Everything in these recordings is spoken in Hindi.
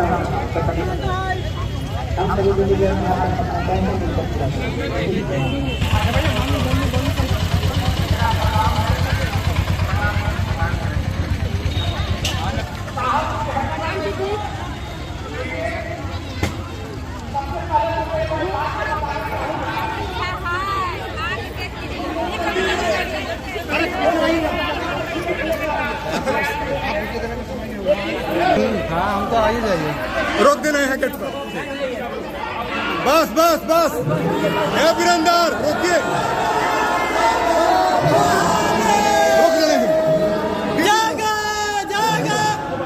हम सभी वीडियो में अपना कहने की कोशिश हाँ हमको आ ही जाइए, रोक देना है गेट पर। बस बस बस, ए वीरेंद्र रोकिए, रोक देना है। जागा जागा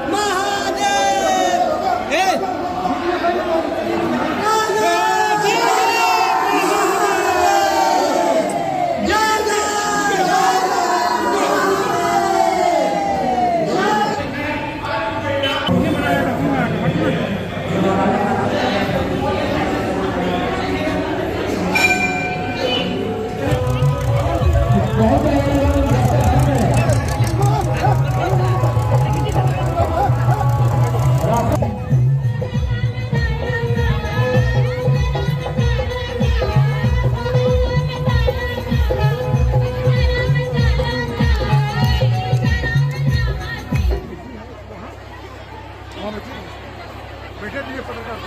महादेव, बैठे रहिए पत्रकार।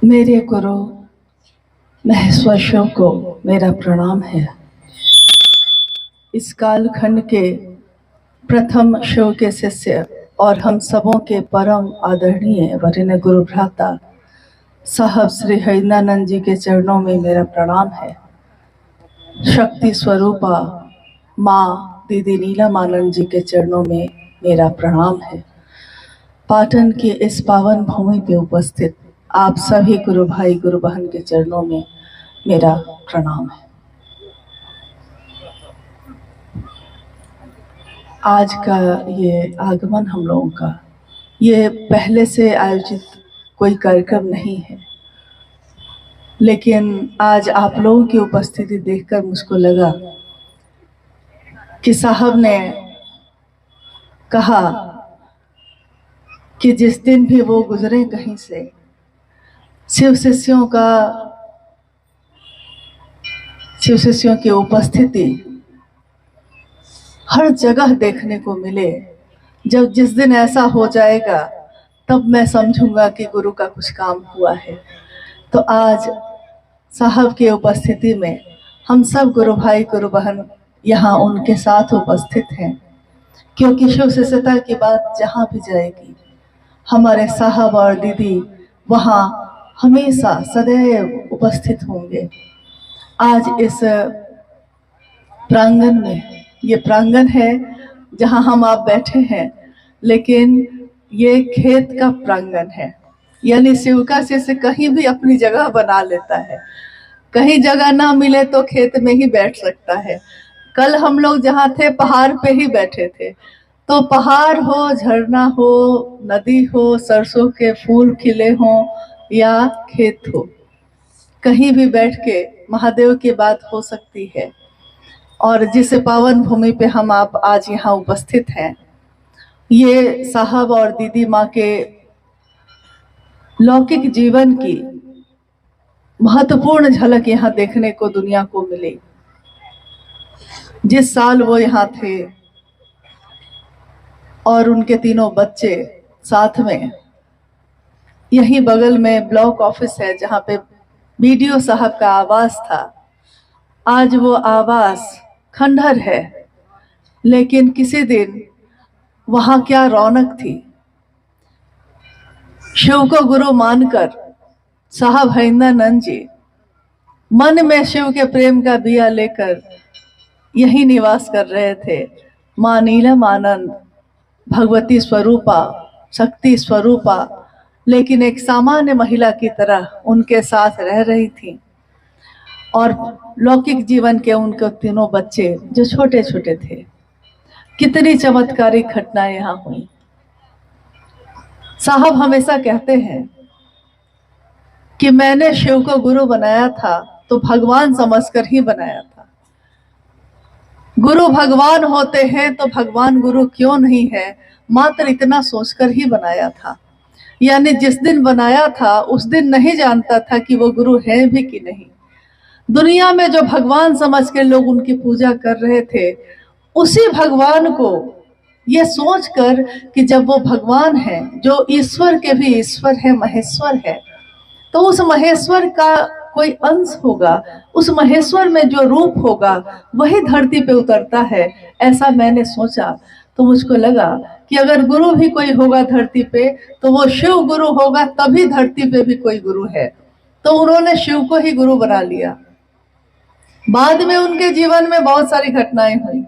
मेरे गुरु महेश्वर को मेरा प्रणाम है। इस कालखंड के प्रथम शिव के शिष्य और हम सबों के परम आदरणीय वरिष्ठ गुरु भ्राता साहब श्री हरिंद्रानंद जी के चरणों में मेरा प्रणाम है। शक्ति स्वरूपा माँ दीदी नीलमानंद जी के चरणों में मेरा प्रणाम है। पाटन की इस पावन भूमि पे उपस्थित आप सभी गुरु भाई गुरु बहन के चरणों में मेरा प्रणाम है। आज का ये आगमन हम लोगों का ये पहले से आयोजित कोई कार्यक्रम नहीं है, लेकिन आज आप लोगों की उपस्थिति देखकर मुझको लगा कि साहब ने कहा कि जिस दिन भी वो गुजरे कहीं से शिव शिष्यों की उपस्थिति हर जगह देखने को मिले। जब जिस दिन ऐसा हो जाएगा तब मैं समझूंगा कि गुरु का कुछ काम हुआ है। तो आज साहब की उपस्थिति में हम सब गुरु भाई गुरु बहन यहाँ उनके साथ उपस्थित हैं, क्योंकि शिव शिष्यता की बात जहाँ भी जाएगी हमारे साहब और दीदी वहाँ हमेशा सदैव उपस्थित होंगे। आज इस प्रांगण में, ये प्रांगण है जहाँ हम आप बैठे हैं, लेकिन ये खेत का प्रांगण है। यानी शिव का शिष्य कहीं भी अपनी जगह बना लेता है, कहीं जगह ना मिले तो खेत में ही बैठ सकता है। कल हम लोग जहाँ थे पहाड़ पे ही बैठे थे, तो पहाड़ हो, झरना हो, नदी हो, सरसों के फूल खिले हों या खेत हो, कहीं भी बैठ के महादेव की बात हो सकती है। और जिस पावन भूमि पे हम आप आज यहाँ उपस्थित हैं, ये साहब और दीदी माँ के लौकिक जीवन की महत्वपूर्ण झलक यहाँ देखने को दुनिया को मिली। जिस साल वो यहाँ थे और उनके तीनों बच्चे साथ में, यहीं बगल में ब्लॉक ऑफिस है जहाँ पे बीडीओ साहब का आवास था। आज वो आवास खंडहर है, लेकिन किसी दिन वहाँ क्या रौनक थी। शिव को गुरु मानकर साहब हरिंद्रानंद जी मन में शिव के प्रेम का बिया लेकर यही निवास कर रहे थे। माँ नीलमानंद भगवती स्वरूपा, शक्ति स्वरूपा, लेकिन एक सामान्य महिला की तरह उनके साथ रह रही थी। और लौकिक जीवन के उनके तीनों बच्चे जो छोटे छोटे थे। कितनी चमत्कारिक घटनाएं यहाँ हुई। साहब हमेशा कहते हैं कि मैंने शिव को गुरु बनाया था तो भगवान समझकर ही बनाया था। गुरु भगवान होते हैं तो भगवान गुरु क्यों नहीं है, मात्र इतना सोचकर ही बनाया था। यानी जिस दिन बनाया था उस दिन नहीं जानता था कि वो गुरु है भी कि नहीं। दुनिया में जो भगवान समझ के लोग उनकी पूजा कर रहे थे, उसी भगवान को ये सोचकर कि जब वो भगवान है, जो ईश्वर के भी ईश्वर है, महेश्वर है, तो उस महेश्वर का कोई अंश होगा, उस महेश्वर में जो रूप होगा वही धरती पे उतरता है। ऐसा मैंने सोचा तो मुझको लगा कि अगर गुरु भी कोई होगा धरती पे तो वो शिव गुरु होगा, तभी धरती पे भी कोई गुरु है। तो उन्होंने शिव को ही गुरु बना लिया। बाद में उनके जीवन में बहुत सारी घटनाएं हुई,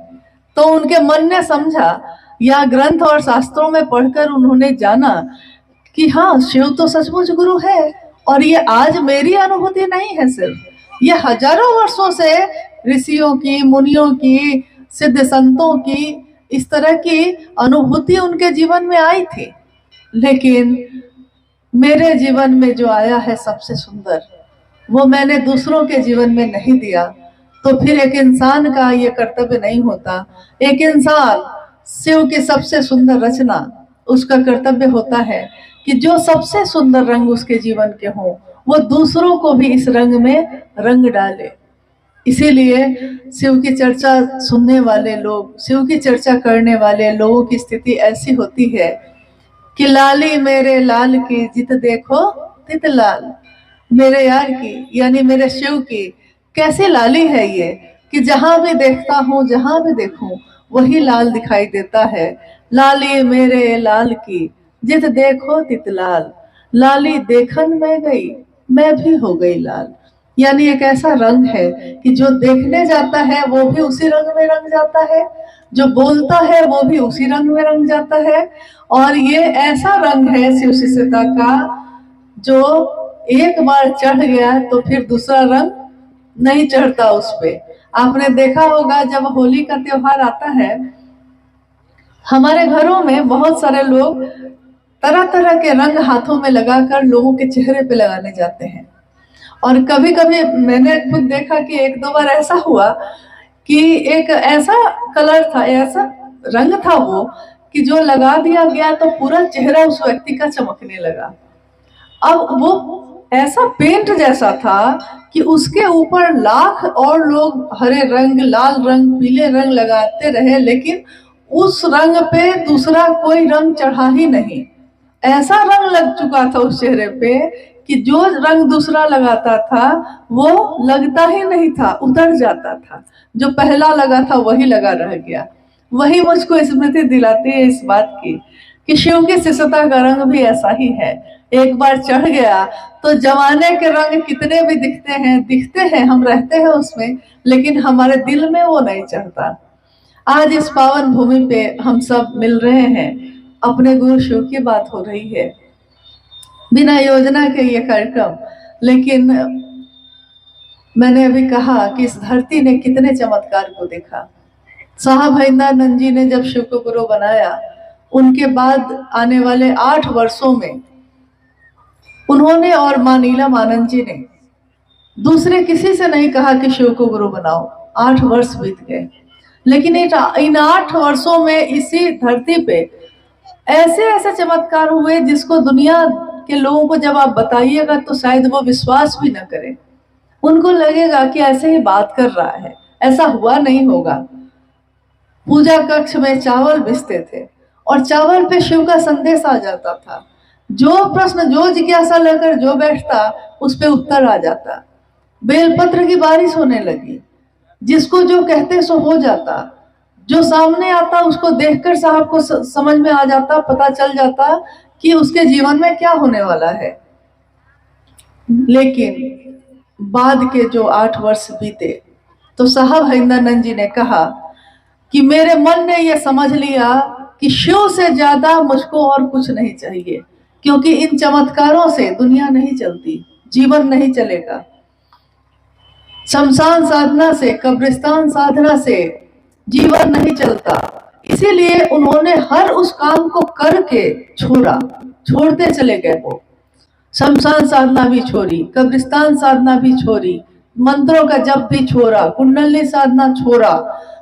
तो उनके मन ने समझा या ग्रंथ और शास्त्रों में पढ़कर उन्होंने जाना कि हाँ, शिव तो सचमुच गुरु है। और ये आज मेरी अनुभूति नहीं है, सिर्फ ये हजारों वर्षों से ऋषियों की, मुनियों की, सिद्ध संतों की इस तरह की अनुभूति उनके जीवन में आई थी। लेकिन मेरे जीवन में जो आया है सबसे सुंदर, वो मैंने दूसरों के जीवन में नहीं दिया। तो फिर एक इंसान का ये कर्तव्य नहीं होता। एक इंसान शिव की सबसे सुंदर रचना, उसका कर्तव्य होता है कि जो सबसे सुंदर रंग उसके जीवन के हों, वो दूसरों को भी इस रंग में रंग डाले। इसीलिए शिव की चर्चा सुनने वाले लोग, शिव की चर्चा करने वाले लोगों की स्थिति ऐसी होती है कि लाली मेरे लाल की जित देखो तित लाल। मेरे यार की यानी मेरे शिव की कैसी लाली है ये कि जहां भी देखता हूँ, जहां भी देखूं वही लाल दिखाई देता है। लाली मेरे लाल की जित देखो तित लाल, लाली देखन में गई मैं भी हो गई लाल। यानी एक ऐसा रंग है कि जो देखने जाता है वो भी उसी रंग में रंग जाता है, जो बोलता है वो भी उसी रंग में रंग जाता है। और ये ऐसा रंग है शिव शिष्यता का जो एक बार चढ़ गया तो फिर दूसरा रंग नहीं चढ़ता उस पे। आपने देखा होगा जब होली का त्योहार आता है, हमारे घरों में बहुत सारे लोग तरह तरह के रंग हाथों में लगाकर लोगों के चेहरे पे लगाने जाते हैं। और कभी कभी मैंने खुद देखा कि एक दो बार ऐसा हुआ कि एक ऐसा कलर था, ऐसा रंग था वो कि जो लगा दिया गया तो पूरा चेहरा उस व्यक्ति का चमकने लगा। अब वो ऐसा पेंट जैसा था कि उसके ऊपर लाख और लोग हरे रंग, लाल रंग, पीले रंग लगाते रहे, लेकिन उस रंग पे दूसरा कोई रंग चढ़ा ही नहीं। ऐसा रंग लग चुका था उस चेहरे पे कि जो रंग दूसरा लगाता था वो लगता ही नहीं था, उतर जाता था। जो पहला लगा था वही लगा रह गया। वही मुझको स्मृति दिलाती है इस बात की कि शिव की शिष्यता का रंग भी ऐसा ही है। एक बार चढ़ गया तो जमाने के रंग कितने भी दिखते हैं, हम रहते हैं उसमें, लेकिन हमारे दिल में वो नहीं चढ़ता। आज इस पावन भूमि पे हम सब मिल रहे हैं, अपने गुरु शिव की बात हो रही है, बिना योजना के ये कार्यक्रम। लेकिन मैंने अभी कहा कि इस धरती ने कितने चमत्कार को देखा। साहब हरिंदरानंद जी ने जब शिव को गुरु बनाया, उनके बाद आने वाले 8 वर्षों में उन्होंने और मां नीलम आनंद जी ने दूसरे किसी से नहीं कहा कि शिव को गुरु बनाओ। 8 वर्ष बीत गए, लेकिन इन 8 वर्षों में इसी धरती पे ऐसे ऐसे चमत्कार हुए जिसको दुनिया के लोगों को जब आप बताइएगा तो शायद वो विश्वास भी न करें। उनको लगेगा कि ऐसे ही बात कर रहा है, ऐसा हुआ नहीं होगा। पूजा कक्ष में चावल बिछते थे और चावल पे शिव का संदेश आ जाता था। जो प्रश्न, जो जिज्ञासा लेकर जो बैठता उस पे उत्तर आ जाता। बेलपत्र की बारिश होने लगी, जिसको जो कहते सो हो जाता। जो सामने आता उसको देखकर साहब को समझ में आ जाता, पता चल जाता कि उसके जीवन में क्या होने वाला है। लेकिन बाद के जो 8 वर्ष बीते तो साहब हरिंदरानंद जी ने कहा कि मेरे मन ने यह समझ लिया कि शिव से ज्यादा मुझको और कुछ नहीं चाहिए, क्योंकि इन चमत्कारों से दुनिया नहीं चलती, जीवन नहीं चलेगा। शमशान साधना से, कब्रिस्तान साधना से जीवन नहीं चलता। इसीलिए उन्होंने हर उस काम को करके छोड़ते चले गए वो। शमशान साधना भी छोड़ी, कब्रिस्तान साधना भी छोड़ी, मंत्रों का जप भी छोड़ा, कुंडली साधना छोड़ा,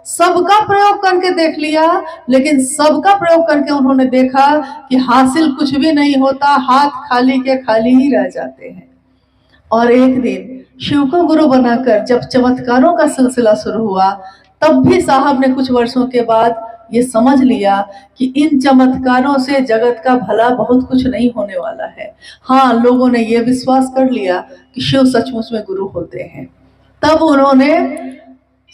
सबका प्रयोग करके देख लिया। लेकिन सबका प्रयोग करके उन्होंने देखा कि हासिल कुछ भी नहीं होता, हाथ खाली के खाली ही रह जाते हैं। और एक दिन शिव को गुरु बनाकर जब चमत्कारों का सिलसिला शुरू हुआ, तब भी साहब ने कुछ वर्षों के बाद ये समझ लिया कि इन चमत्कारों से जगत का भला बहुत कुछ नहीं होने वाला है। हाँ, लोगों ने ये विश्वास कर लिया कि शिव सचमुच में गुरु होते हैं। तब उन्होंने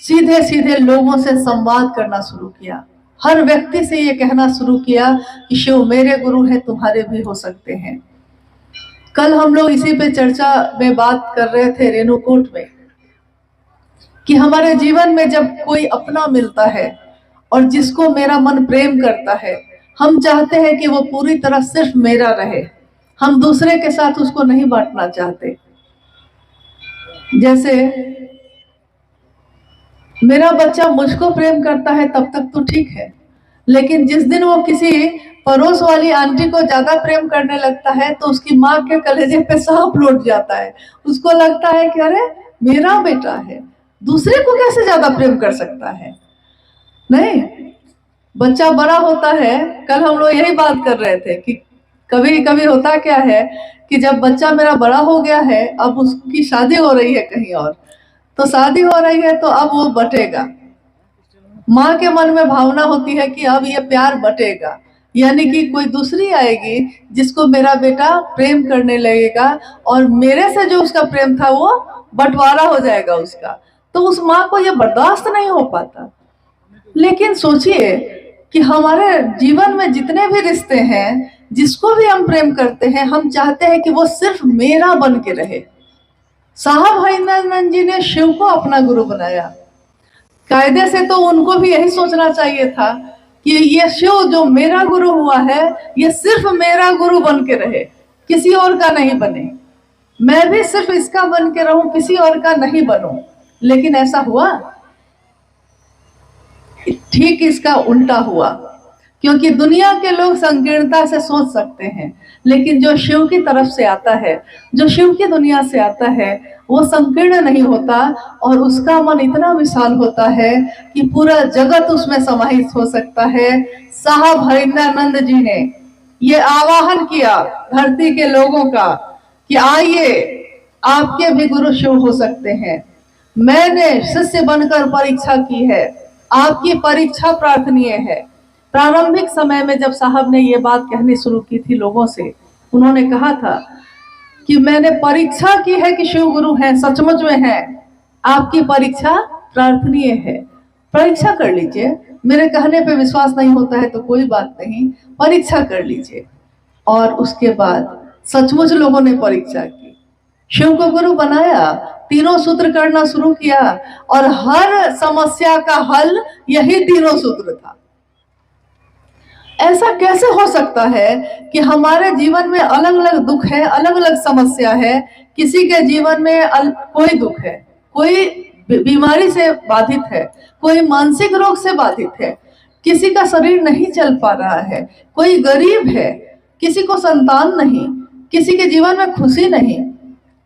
सीधे सीधे लोगों से संवाद करना शुरू किया, हर व्यक्ति से ये कहना शुरू किया कि शिव मेरे गुरु हैं, तुम्हारे भी हो सकते हैं। कल हम लोग इसी पे चर्चा में बात कर रहे थे रेणुकूट में, कि हमारे जीवन में जब कोई अपना मिलता है और जिसको मेरा मन प्रेम करता है, हम चाहते हैं कि वो पूरी तरह सिर्फ मेरा रहे, हम दूसरे के साथ उसको नहीं बांटना चाहते। जैसे मेरा बच्चा मुझको प्रेम करता है तब तक तो ठीक है, लेकिन जिस दिन वो किसी पड़ोस वाली आंटी को ज्यादा प्रेम करने लगता है तो उसकी माँ के कलेजे पे सांप लौट जाता है। उसको लगता है कि अरे मेरा बेटा है, दूसरे को कैसे ज्यादा प्रेम कर सकता है। नहीं, बच्चा बड़ा होता है। कल हम लोग यही बात कर रहे थे कि कभी कभी होता क्या है कि जब बच्चा मेरा बड़ा हो गया है, अब उसकी शादी हो रही है कहीं और, तो शादी हो रही है तो अब वो बटेगा। माँ के मन में भावना होती है कि अब ये प्यार बटेगा, यानी कि कोई दूसरी आएगी जिसको मेरा बेटा प्रेम करने लगेगा और मेरे से जो उसका प्रेम था वो बंटवारा हो जाएगा उसका। तो उस माँ को ये बर्दाश्त नहीं हो पाता। लेकिन सोचिए कि हमारे जीवन में जितने भी रिश्ते हैं, जिसको भी हम प्रेम करते हैं, हम चाहते हैं कि वो सिर्फ मेरा बन के रहे। साहब हरिनंदन जी ने शिव को अपना गुरु बनाया। कायदे से तो उनको भी यही सोचना चाहिए था कि ये शिव जो मेरा गुरु हुआ है, ये सिर्फ मेरा गुरु बन के रहे, किसी और का नहीं बने। मैं भी सिर्फ इसका बन के रहूं, किसी और का नहीं बनूं। लेकिन ऐसा हुआ? ठीक इसका उल्टा हुआ, क्योंकि दुनिया के लोग संकीर्णता से सोच सकते हैं, लेकिन जो शिव की तरफ से आता है, जो शिव की दुनिया से आता है, वो संकीर्ण नहीं होता और उसका मन इतना विशाल होता है कि पूरा जगत उसमें समाहित हो सकता है। साहब हरिनंदन जी ने ये आवाहन किया धरती के लोगों का कि आइए, आपके भी गुरु शिव हो सकते हैं। मैंने शिष्य बनकर परीक्षा की है, आपकी परीक्षा प्रार्थनीय है। प्रारंभिक समय में जब साहब ने ये बात कहनी शुरू की थी लोगों से, उन्होंने कहा था कि मैंने परीक्षा की है कि शिव गुरु हैं, सचमुच में हैं, आपकी परीक्षा प्रार्थनीय है, परीक्षा कर लीजिए। मेरे कहने पे विश्वास नहीं होता है तो कोई बात नहीं, परीक्षा कर लीजिए। और उसके बाद सचमुच लोगों ने परीक्षा की, शिव को गुरु बनाया, तीनों सूत्र करना शुरू किया और हर समस्या का हल यही तीनों सूत्र था। ऐसा कैसे हो सकता है कि हमारे जीवन में अलग अलग दुख है, अलग अलग समस्या है। किसी के जीवन में कोई दुख है, कोई बीमारी से बाधित है, कोई मानसिक रोग से बाधित है, किसी का शरीर नहीं चल पा रहा है, कोई गरीब है, किसी को संतान नहीं, किसी के जीवन में खुशी नहीं,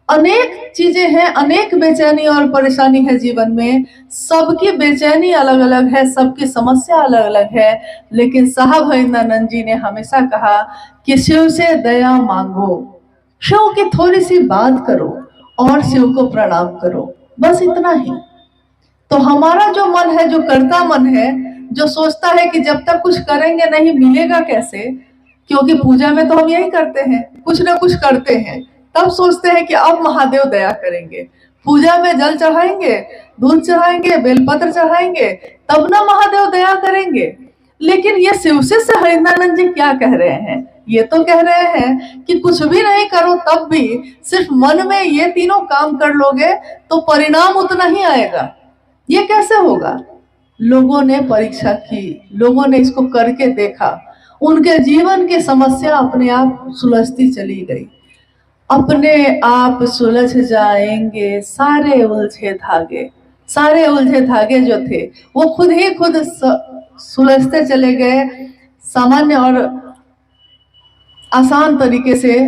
अनेक चीजें हैं, अनेक बेचैनी और परेशानी है जीवन में। सबकी बेचैनी अलग अलग है, सबकी समस्या अलग अलग है। लेकिन साहब हरिनंदन जी ने हमेशा कहा कि शिव से दया मांगो, शिव की थोड़ी सी बात करो और शिव को प्रणाम करो, बस इतना ही। तो हमारा जो मन है, जो करता मन है, जो सोचता है कि जब तक कुछ करेंगे नहीं मिलेगा कैसे, क्योंकि पूजा में तो हम यही करते हैं, कुछ ना कुछ करते हैं, तब सोचते हैं कि अब महादेव दया करेंगे। पूजा में जल चढ़ाएंगे, दूध चढ़ाएंगे, बेलपत्र चढ़ाएंगे, तब ना महादेव दया करेंगे। लेकिन ये शिव शिष्य हरिनंदन जी क्या कह रहे हैं? ये तो कह रहे हैं कि कुछ भी नहीं करो तब भी सिर्फ मन में ये तीनों काम कर लोगे तो परिणाम उतना ही आएगा। ये कैसे होगा? लोगों ने परीक्षा की, लोगों ने इसको करके देखा, उनके जीवन की समस्या अपने आप सुलझती चली गई। अपने आप सुलझ जाएंगे सारे उलझे धागे। सारे उलझे धागे जो थे वो खुद ही खुद सुलझते चले गए, सामान्य और आसान तरीके से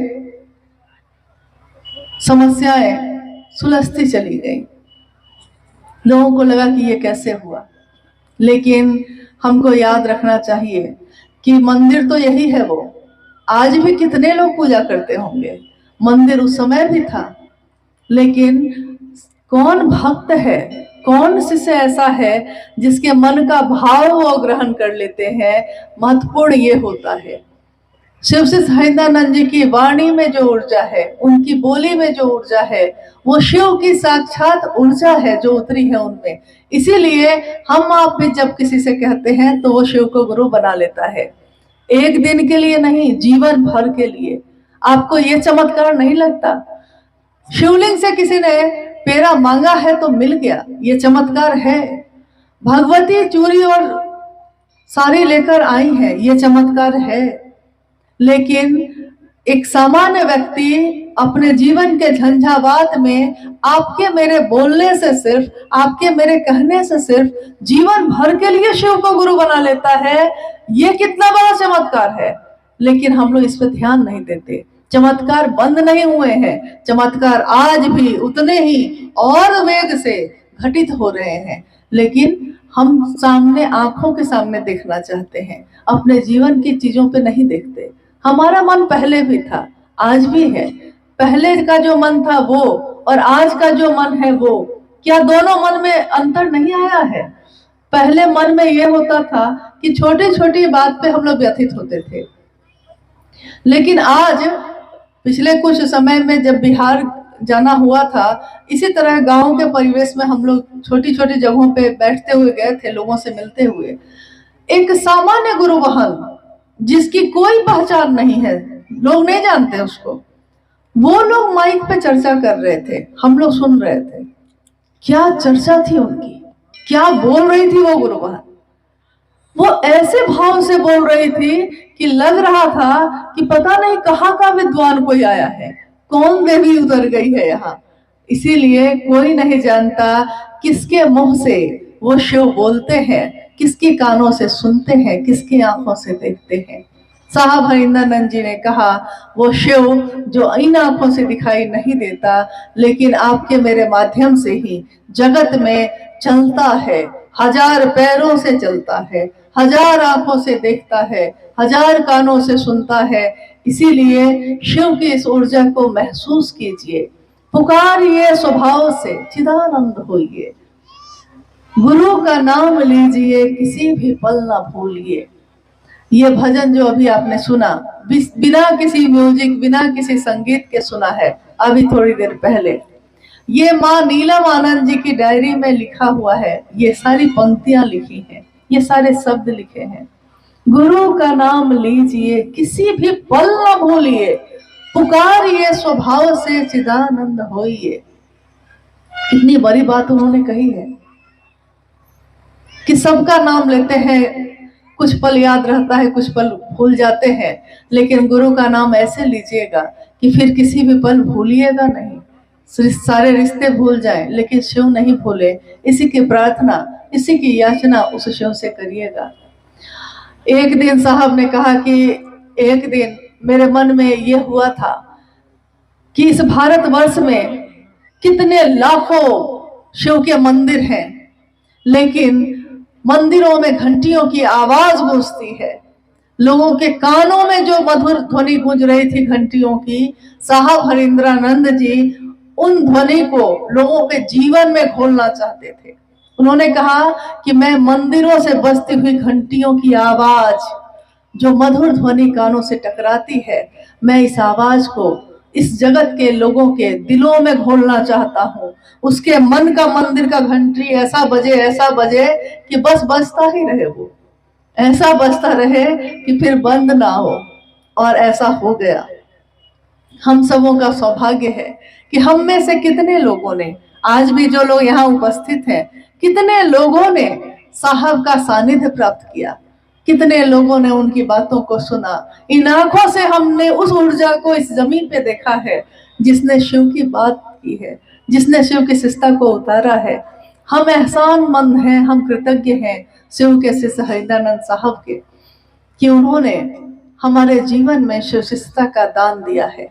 समस्याएं सुलझती चली गई। लोगों को लगा कि ये कैसे हुआ, लेकिन हमको याद रखना चाहिए कि मंदिर तो यही है वो। आज भी कितने लोग पूजा करते होंगे, मंदिर उस समय भी था, लेकिन कौन भक्त है, कौन शिष्य ऐसा है जिसके मन का भाव वो ग्रहण कर लेते हैं, महत्वपूर्ण ये होता है। शिव से सहिदानंद जी की वाणी में जो ऊर्जा है, उनकी बोली में जो ऊर्जा है, वो शिव की साक्षात ऊर्जा है जो उतरी है उनमें। इसीलिए हम आप भी जब किसी से कहते हैं तो वो शिव को गुरु बना लेता है। एक दिन के लिए नहीं, जीवन भर के लिए। आपको ये चमत्कार नहीं लगता? शिवलिंग से किसी ने पेड़ा मांगा है तो मिल गया, ये चमत्कार है। भगवती चूड़ी और साड़ी लेकर आई है, ये चमत्कार है। लेकिन एक सामान्य व्यक्ति अपने जीवन के झंझावात में आपके मेरे बोलने से, सिर्फ आपके मेरे कहने से सिर्फ जीवन भर के लिए शिव को गुरु बना लेता है। ये कितना बड़ा चमत्कार है, लेकिन हम लोग इस पर ध्यान नहीं देते। चमत्कार बंद नहीं हुए हैं, चमत्कार आज भी उतने ही और वेग से घटित हो रहे हैं, लेकिन हम सामने, आंखों के सामने देखना चाहते हैं, अपने जीवन की चीजों पे नहीं देखते। हमारा मन पहले भी था, आज भी है। पहले का जो मन था वो और आज का जो मन है वो, क्या दोनों मन में अंतर नहीं आया है? पहले मन में ये होता था कि छोटी छोटी बात पे हम लोग व्यथित होते थे, लेकिन आज पिछले कुछ समय में जब बिहार जाना हुआ था, इसी तरह गांव के परिवेश में हम लोग छोटी छोटी जगहों पे बैठते हुए गए थे, लोगों से मिलते हुए। एक सामान्य गुरु बहन जिसकी कोई पहचान नहीं है, लोग नहीं जानते उसको, वो लोग माइक पे चर्चा कर रहे थे, हम लोग सुन रहे थे। क्या चर्चा थी उनकी, क्या बोल रही थी वो गुरु बहन। वो ऐसे भाव से बोल रही थी कि लग रहा था कि पता नहीं कहाँ का विद्वान कोई आया है, कौन देवी उतर गई है यहाँ। इसीलिए कोई नहीं जानता किसके मुंह से वो शिव बोलते हैं, किसके कानों से सुनते हैं, किसकी आंखों से देखते हैं। साहब हरिंद्रानंद जी ने कहा, वो शिव जो इन आंखों से दिखाई नहीं देता, लेकिन आपके मेरे माध्यम से ही जगत में चलता है, हजार पैरों से चलता है, हजार आंखों से देखता है, हजार कानों से सुनता है। इसीलिए शिव की इस ऊर्जा को महसूस कीजिए, पुकारिए स्वभाव से, चिदानंद होइए, गुरु का नाम लीजिए, किसी भी पल ना भूलिए। ये भजन जो अभी आपने सुना, बिना किसी म्यूजिक, बिना किसी संगीत के सुना है अभी थोड़ी देर पहले, ये माँ नीलम आनंद जी की डायरी में लिखा हुआ है। ये सारी पंक्तियां लिखी हैं, ये सारे शब्द लिखे हैं। गुरु का नाम लीजिए, किसी भी पल न भूलिए, पुकारिए स्वभाव से, चिदानंद होइए। कितनी बड़ी बात उन्होंने कही है कि सबका नाम लेते हैं, कुछ पल याद रहता है, कुछ पल भूल जाते हैं, लेकिन गुरु का नाम ऐसे लीजिएगा कि फिर किसी भी पल भूलिएगा नहीं। सारे रिश्ते भूल जाएं, लेकिन शिव नहीं भूले। इसी की प्रार्थना, इसी की याचना उस शिव से करिएगा। एक दिन साहब ने कहा कि एक दिन मेरे मन में ये हुआ था कि इस भारतवर्ष में कितने लाखों शिव के मंदिर हैं, लेकिन मंदिरों में घंटियों की आवाज गूंजती है। लोगों के कानों में जो मधुर ध्वनि गूंज रही थी घंटियों की, साहब हरिंद्रानंद जी उन ध्वनि को लोगों के जीवन में घोलना चाहते थे। उन्होंने कहा कि मैं मंदिरों से बजती हुई घंटियों की आवाज, जो मधुर ध्वनि कानों से टकराती है, मैं इस आवाज को इस जगत के लोगों के दिलों में घोलना चाहता हूँ। उसके मन का मंदिर का घंटी ऐसा बजे कि बस बजता ही रहे, वो ऐसा बजता रहे कि फिर बंद ना हो। और ऐसा हो गया। हम सबों का सौभाग्य है कि हम में से कितने लोगों ने, आज भी जो लोग यहाँ उपस्थित हैं, कितने लोगों ने साहब का सानिध्य प्राप्त किया, कितने लोगों ने उनकी बातों को सुना। इन आंखों से हमने उस ऊर्जा को इस जमीन पे देखा है जिसने शिव की बात की है, जिसने शिव की शिष्टता को उतारा है। हम एहसानमंद हैं, हम कृतज्ञ हैं शिव के शिष्य हरिंद्रानंद साहब के, कि उन्होंने हमारे जीवन में शिव शिष्टता का दान दिया है।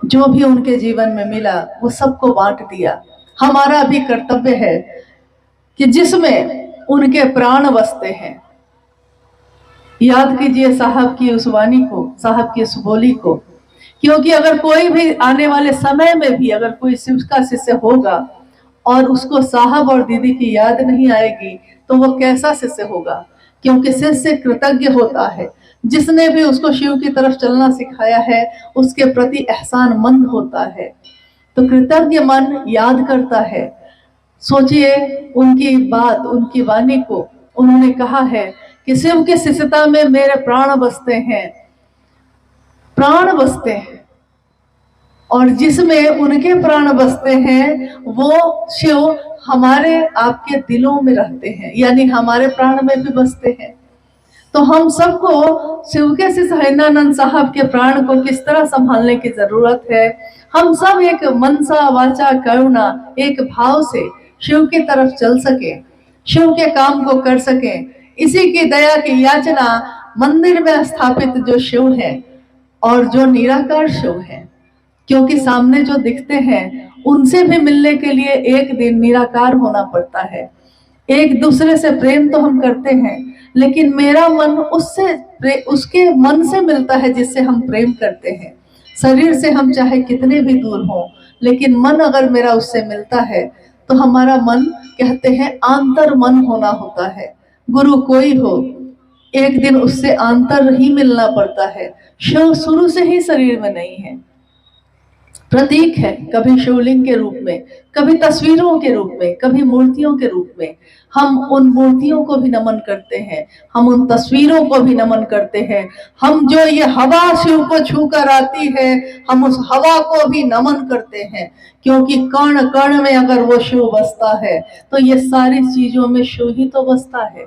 जो भी उनके जीवन में मिला वो सबको बांट दिया। हमारा भी कर्तव्य है कि जिसमें उनके प्राण बसते हैं, याद कीजिए साहब की उस वाणी को, साहब की उस बोली को। क्योंकि अगर कोई भी आने वाले समय में भी अगर कोई शिव का शिष्य होगा और उसको साहब और दीदी की याद नहीं आएगी तो वो कैसा शिष्य होगा? क्योंकि शिष्य कृतज्ञ होता है, जिसने भी उसको शिव की तरफ चलना सिखाया है उसके प्रति एहसानमंद होता है, तो कृतज्ञ मन याद करता है। सोचिए उनकी बात, उनकी वाणी को, उन्होंने कहा है कि शिव की शिष्यता में मेरे प्राण बसते हैं, प्राण बसते हैं, और जिसमें उनके प्राण बसते हैं वो शिव हमारे आपके दिलों में रहते हैं, यानी हमारे प्राण में भी बसते हैं। तो हम सबको शिव के शिष्य हरिनानंद साहब के प्राण को किस तरह संभालने की जरूरत है। हम सब एक मनसा वाचा करुणा, एक भाव से शिव की तरफ चल सके, शिव के काम को कर सके। इसी की दया की याचना मंदिर में स्थापित जो शिव है और जो निराकार शिव है, क्योंकि सामने जो दिखते हैं उनसे भी मिलने के लिए एक दिन निराकार होना पड़ता है। एक दूसरे से प्रेम तो हम करते हैं, लेकिन मेरा मन उसके मन से मिलता है जिससे हम प्रेम करते हैं। शरीर से हम चाहे कितने भी दूर हों, लेकिन मन अगर मेरा उससे मिलता है तो हमारा मन, कहते हैं, आंतर मन होना होता है। गुरु कोई हो, एक दिन उससे आंतर ही मिलना पड़ता है। शिव शुरू से ही शरीर में नहीं है, प्रतीक है, कभी शिवलिंग के रूप में, कभी तस्वीरों के रूप में, कभी मूर्तियों के रूप में। हम उन मूर्तियों को भी नमन करते हैं, हम उन तस्वीरों को भी नमन करते हैं। हम जो ये हवा शिव को छू कर आती है, हम उस हवा को भी नमन करते हैं, क्योंकि कण कण में अगर वो शिव बसता है तो ये सारी चीजों में शिव ही तो बसता है।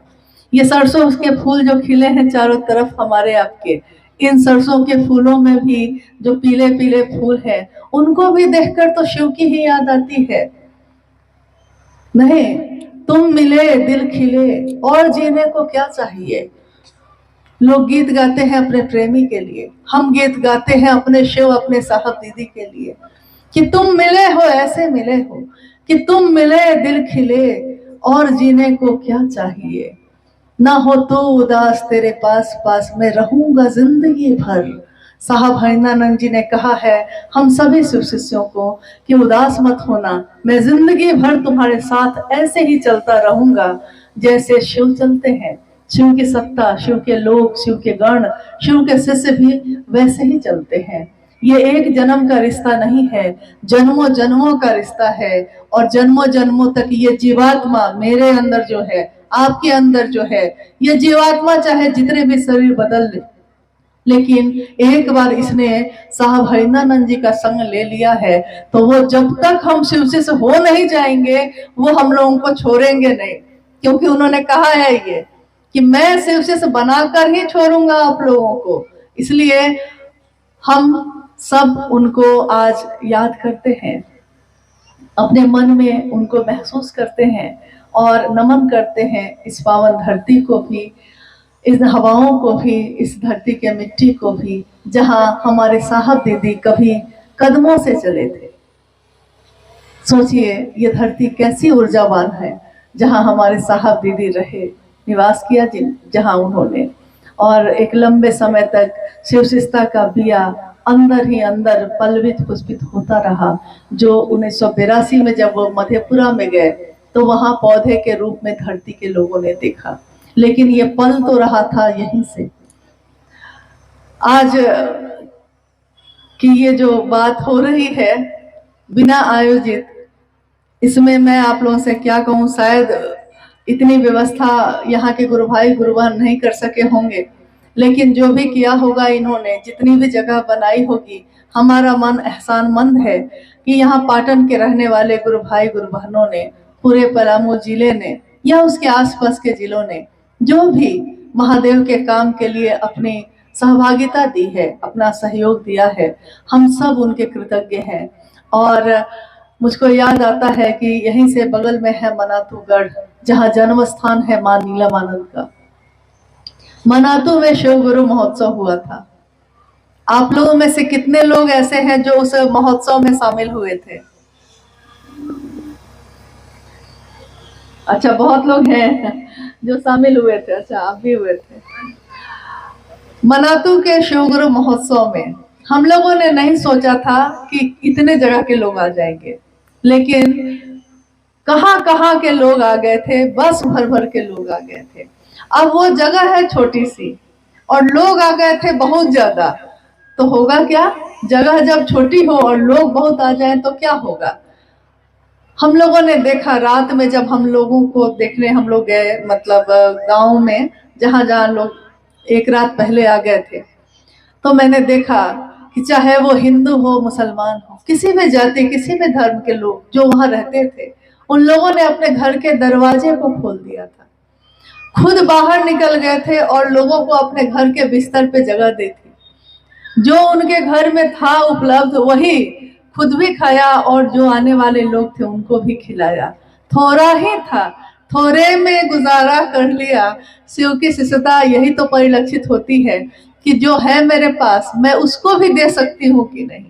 ये सरसों के फूल जो खिले हैं चारों तरफ हमारे आपके, इन सरसों के फूलों में भी जो पीले पीले फूल हैं, उनको भी देखकर तो शिव की ही याद आती है। नहीं, तुम मिले दिल खिले, और जीने को क्या चाहिए। लोग गीत गाते हैं अपने प्रेमी के लिए, हम गीत गाते हैं अपने शिव, अपने साहब दीदी के लिए, कि तुम मिले हो, ऐसे मिले हो, कि तुम मिले दिल खिले, और जीने को क्या चाहिए। ना हो तो उदास तेरे पास पास, मैं रहूंगा जिंदगी भर। साहब हरिनानंद जी ने कहा है हम सभी शिव शिष्यों को कि उदास मत होना, मैं जिंदगी भर तुम्हारे साथ ऐसे ही चलता रहूंगा जैसे शिव चलते हैं। शिव की सत्ता, शिव के लोग, शिव के गण, शिव के शिष्य भी वैसे ही चलते हैं। ये एक जन्म का रिश्ता नहीं है, जन्मों जन्मों का रिश्ता है, और जन्मों जन्मों तक ये जीवात्मा मेरे अंदर जो है, आपके अंदर जो है, ये जीवात्मा चाहे जितने भी शरीर बदल ले, लेकिन एक बार इसने साहब हरिनानंद जी का संग ले लिया है तो वो जब तक हम शिव से हो नहीं जाएंगे वो हम लोगों को छोड़ेंगे नहीं। क्योंकि उन्होंने कहा है ये कि मैं शिव से बनाकर ही छोड़ूंगा आप लोगों को। इसलिए हम सब उनको आज याद करते हैं, अपने मन में उनको महसूस करते हैं और नमन करते हैं इस पावन धरती को भी, इस हवाओं को भी, इस धरती के मिट्टी को भी, जहां हमारे साहब दीदी कभी कदमों से चले थे। सोचिए ये धरती कैसी ऊर्जावान है, जहां हमारे साहब दीदी रहे, निवास किया जहां उन्होंने, और एक लंबे समय तक शिवशिष्टता का बिया अंदर ही अंदर पल्वित पुष्पित होता रहा। जो 1982 में जब वो मधेपुरा में गए तो वहां पौधे के रूप में धरती के लोगों ने देखा, लेकिन ये पल तो रहा था यहीं से। आज की ये जो बात हो रही है बिना आयोजित, इसमें मैं आप लोगों से क्या कहूँ, शायद इतनी व्यवस्था यहाँ के गुरु भाई गुरु बहन नहीं कर सके होंगे, लेकिन जो भी किया होगा इन्होंने, जितनी भी जगह बनाई होगी, हमारा मन एहसानमंद है कि यहाँ पाटन के रहने वाले गुरु भाई गुरु बहनों ने, पूरे पलामू जिले ने या उसके आसपास के जिलों ने जो भी महादेव के काम के लिए अपनी सहभागिता दी है, अपना सहयोग दिया है, हम सब उनके कृतज्ञ हैं। और मुझको याद आता है कि यहीं से बगल में है मनातूगढ़, जहाँ जन्म स्थान है मां नीलमानंद का। मनातू में शिव गुरु महोत्सव हुआ था आप लोगों में से कितने लोग ऐसे हैं जो उस महोत्सव में शामिल हुए थे? अच्छा, बहुत लोग हैं जो शामिल हुए थे। अच्छा, आप भी हुए थे। मनातू के शिवगुरु महोत्सव में हम लोगों ने नहीं सोचा था कि इतने जगह के लोग आ जाएंगे, लेकिन कहाँ कहाँ के लोग आ गए थे, बस भर भर के लोग आ गए थे। अब वो जगह है छोटी सी और लोग आ गए थे बहुत ज्यादा, तो होगा क्या? जगह जब छोटी हो और लोग बहुत आ जाए तो क्या होगा? हम लोगों ने देखा रात में, जब हम लोगों को देखने हम लोग गए, मतलब गांव में जहां जहां लोग एक रात पहले आ गए थे, तो मैंने देखा कि चाहे वो हिंदू हो, मुसलमान हो, किसी भी जाति किसी भी धर्म के लोग जो वहां रहते थे, उन लोगों ने अपने घर के दरवाजे को खोल दिया था, खुद बाहर निकल गए थे और लोगों को अपने घर के बिस्तर पे जगह दी थी। जो उनके घर में था उपलब्ध वही खुद भी खाया और जो आने वाले लोग थे उनको भी खिलाया। थोड़ा ही था, थोड़े में गुजारा कर लिया। शिव की शिष्यता यही तो परिलक्षित होती है कि जो है मेरे पास मैं उसको भी दे सकती हूँ कि नहीं।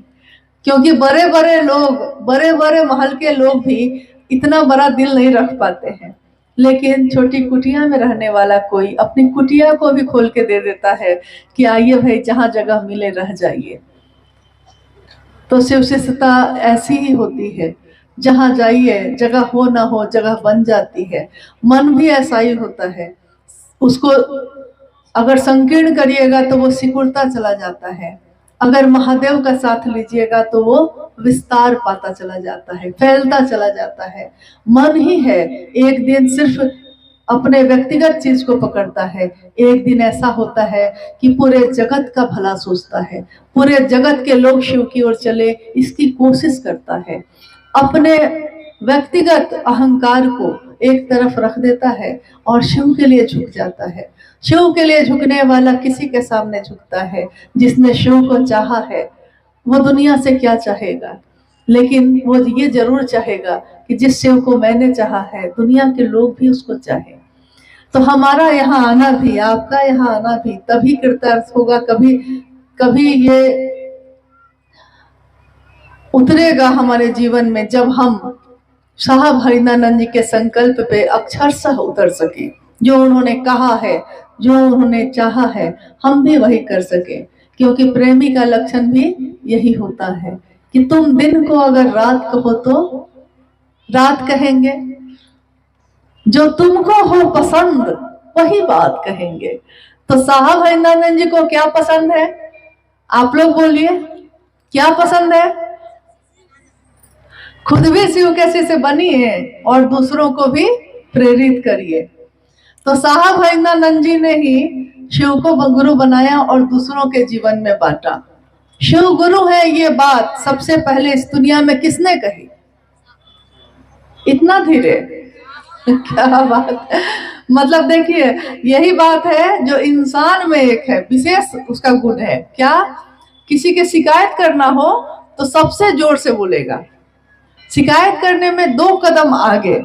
क्योंकि बड़े बड़े लोग, बड़े बड़े महल के लोग भी इतना बड़ा दिल नहीं रख पाते हैं, लेकिन छोटी कुटिया में रहने वाला कोई अपनी कुटिया को भी खोल के दे देता है कि आइए भाई, जहां जगह मिले रह जाइए। तो शिव शिष्यता ऐसी ही होती है, जहां जाइए जगह हो ना हो जगह बन जाती है। मन भी ऐसा ही होता है, उसको अगर संकीर्ण करिएगा तो वो सिकुड़ता चला जाता है, अगर महादेव का साथ लीजिएगा तो वो विस्तार पाता चला जाता है, फैलता चला जाता है। मन ही है, एक दिन सिर्फ अपने व्यक्तिगत चीज को पकड़ता है, एक दिन ऐसा होता है कि पूरे जगत का भला सोचता है, पूरे जगत के लोग शिव की ओर चले इसकी कोशिश करता है, अपने व्यक्तिगत अहंकार को एक तरफ रख देता है और शिव के लिए झुक जाता है। शिव के लिए झुकने वाला किसी के सामने झुकता है। जिसने शिव को चाहा है वो दुनिया से क्या चाहेगा, लेकिन वो ये जरूर चाहेगा कि जिस शिव को मैंने चाहा है दुनिया के लोग भी उसको चाहे। तो हमारा यहाँ आना भी, आपका यहाँ आना भी तभी कृतार्थ होगा, कभी कभी ये उतरेगा हमारे जीवन में जब हम साहब हरिनानंद जी के संकल्प पे अक्षरशः उतर सके। जो उन्होंने कहा है, जो उन्होंने चाहा है, हम भी वही कर सके। क्योंकि प्रेमी का लक्षण भी यही होता है कि तुम दिन को अगर रात कहो तो रात कहेंगे, जो तुमको हो पसंद वही बात कहेंगे। तो साहब हरिनानंद जी को क्या पसंद है? आप लोग बोलिए, क्या पसंद है? खुद भी शिव के शिष्य बनिए और दूसरों को भी प्रेरित करिए। तो साहब हरिनानंद जी ने ही शिव को गुरु बनाया और दूसरों के जीवन में बांटा। शिव गुरु है ये बात सबसे पहले इस दुनिया में किसने कही? इतना धीरे क्या बात है। मतलब देखिए, यही बात है जो इंसान में एक है, विशेष उसका गुण है। क्या? किसी के शिकायत करना हो तो सबसे जोर से बोलेगा, शिकायत करने में 2 कदम आगे,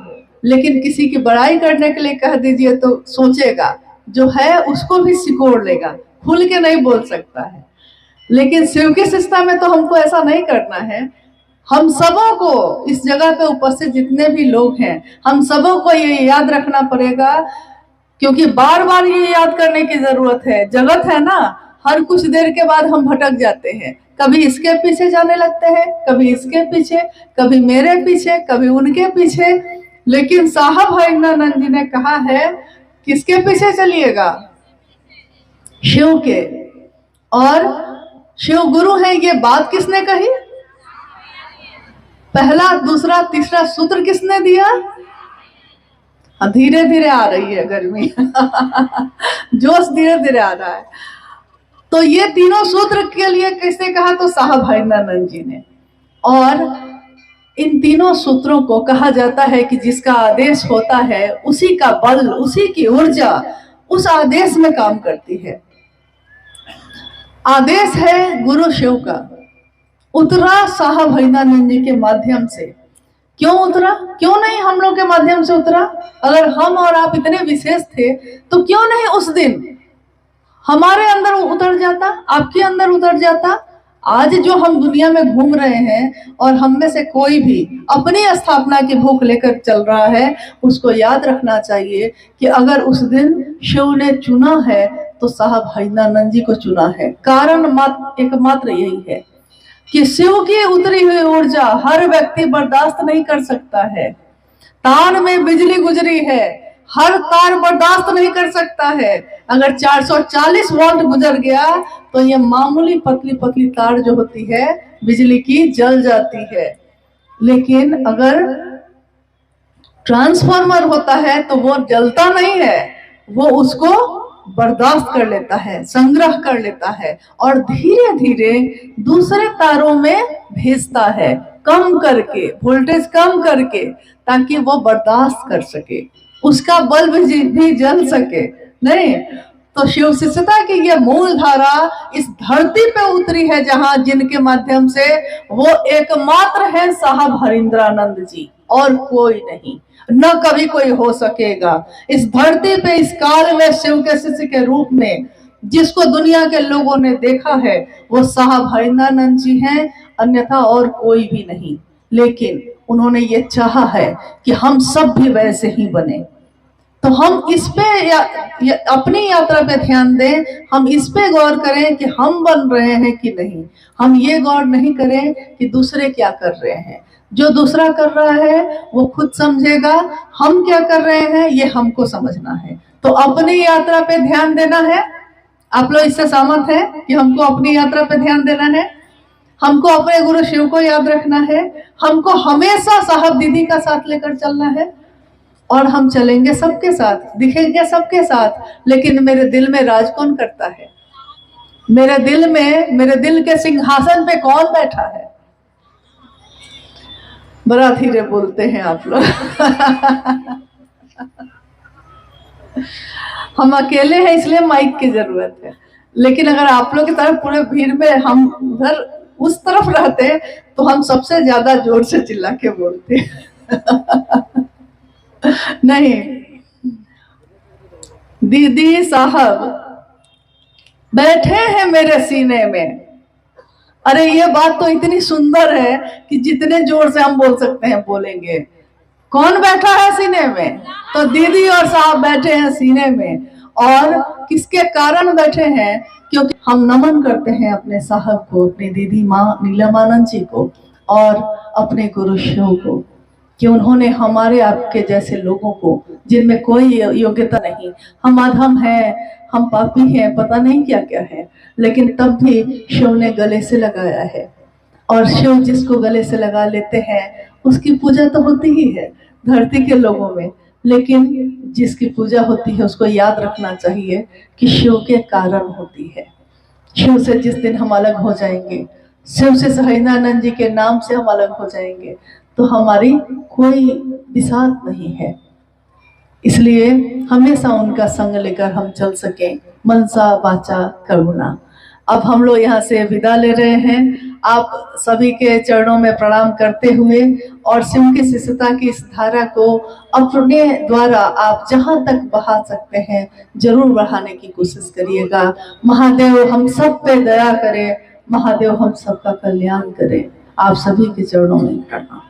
लेकिन किसी की बड़ाई करने के लिए कह दीजिए तो सोचेगा, जो है उसको भी सिकोड़ लेगा, खुल के नहीं बोल सकता है। लेकिन शिव की शिष्यता में तो हमको ऐसा नहीं करना है। हम सबों को, इस जगह पे उपस्थित जितने भी लोग हैं, हम सबों को ये याद रखना पड़ेगा, क्योंकि बार बार ये याद करने की जरूरत है। जगत है ना, हर कुछ देर के बाद हम भटक जाते हैं, कभी इसके पीछे जाने लगते हैं, कभी इसके पीछे, कभी मेरे पीछे, कभी उनके पीछे। लेकिन साहब हरिनानंद जी ने कहा है किसके पीछे चलिएगा? शिव के। और शिव गुरु है ये बात किसने कही? पहला, दूसरा, तीसरा सूत्र किसने दिया? धीरे धीरे आ रही है गर्मी जोश धीरे धीरे आ रहा है। तो ये तीनों सूत्र के लिए किसने कहा? तो साहब हरिनानंद जी ने। और इन तीनों सूत्रों को कहा जाता है कि जिसका आदेश होता है उसी का बल, उसी की ऊर्जा उस आदेश में काम करती है। आदेश है गुरु शिव का, उतरा साहब हरिनानंद जी के माध्यम से। क्यों उतरा? क्यों नहीं हम लोग के माध्यम से उतरा? अगर हम और आप इतने विशेष थे तो क्यों नहीं उस दिन हमारे अंदर उतर जाता, आपके अंदर उतर जाता। आज जो हम दुनिया में घूम रहे हैं और हम में से कोई भी अपनी स्थापना की भूख लेकर चल रहा है, उसको याद रखना चाहिए कि अगर उस दिन शिव ने चुना है तो साहब हरिनानंद जी को चुना है। कारण एकमात्र यही है कि शिव की उतरी हुई ऊर्जा हर व्यक्ति बर्दाश्त नहीं कर सकता है। तार में बिजली गुजरी है, हर तार बर्दाश्त नहीं कर सकता है। अगर 440 वोल्ट गुजर गया तो ये मामूली पतली पतली तार जो होती है बिजली की जल जाती है। लेकिन अगर ट्रांसफार्मर होता है तो वो जलता नहीं है, वो उसको बर्दाश्त कर लेता है, संग्रह कर लेता है और धीरे धीरे दूसरे तारों में भेजता है, कम करके, वोल्टेज कम करके, ताकि वो बर्दाश्त कर सके, उसका बल्ब भी जल सके। नहीं तो शिव शिष्यता की ये मूल धारा इस धरती पे उतरी है, जहां जिनके माध्यम से वो एकमात्र है साहब हरिंद्रानंद जी, और कोई नहीं, न कभी कोई हो सकेगा। इस धरती पे इस काल में शिव के शिष्य के रूप में जिसको दुनिया के लोगों ने देखा है वो साहब हरिंद्रानंद जी हैं, अन्यथा और कोई भी नहीं। लेकिन उन्होंने ये चाहा है कि हम सब भी वैसे ही बने। तो हम इस पे अपनी यात्रा पे ध्यान दें, हम इस पे गौर करें कि हम बन रहे हैं कि नहीं। हम ये गौर नहीं करें कि दूसरे क्या कर रहे हैं। जो दूसरा कर रहा है वो खुद समझेगा, हम क्या कर रहे हैं ये हमको समझना है। तो अपनी यात्रा पे ध्यान देना है। आप लोग इससे सहमत हैं कि हमको अपनी यात्रा पे ध्यान देना है, हमको अपने गुरु शिव को याद रखना है, हमको हमेशा साहब दीदी का साथ लेकर चलना है। और हम चलेंगे सबके साथ, दिखेंगे सबके साथ, लेकिन मेरे दिल में राज कौन करता है? मेरे दिल में, मेरे दिल के सिंहासन पे कौन बैठा है? बड़ा धीरे बोलते हैं आप लोग। हम अकेले हैं इसलिए माइक की जरूरत है, लेकिन अगर आप लोग की तरफ पूरे भीड़ में हम उधर उस तरफ रहते तो हम सबसे ज्यादा जोर से चिल्ला के बोलते। नहीं, दीदी साहब बैठे हैं मेरे सीने में। अरे ये बात तो इतनी सुंदर है कि जितने जोर से हम बोल सकते हैं बोलेंगे। कौन बैठा है सीने में? तो दीदी और साहब बैठे हैं सीने में। और किसके कारण बैठे हैं? क्योंकि हम नमन करते हैं अपने साहब को, अपनी दीदी माँ नीलमानंद जी को और अपने गुरु शिव को, कि उन्होंने हमारे आपके जैसे लोगों को, जिनमें कोई योग्यता नहीं, हम अधम हैं, हम पापी हैं, पता नहीं क्या क्या है, लेकिन तब भी शिव ने गले से लगाया है। और शिव जिसको गले से लगा लेते हैं उसकी पूजा तो होती ही है धरती के लोगों में, लेकिन जिसकी पूजा होती है उसको याद रखना चाहिए कि शिव के कारण होती है। शिव से जिस दिन हम अलग हो जाएंगे, शिव से हरिनानंद जी के नाम से हम अलग हो जाएंगे, तो हमारी कोई बिसात नहीं है। इसलिए हमेशा उनका संग लेकर हम चल सकें, मनसा वाचा करुणा। अब हम लोग यहाँ से विदा ले रहे हैं। आप सभी के चरणों में प्रणाम करते हुए और शिव की शिष्यता की इस धारा को अपने द्वारा आप जहाँ तक बढ़ा सकते हैं जरूर बढ़ाने की कोशिश करिएगा। महादेव हम सब पे दया करे, महादेव हम सबका कल्याण करे। आप सभी के चरणों में प्रणाम।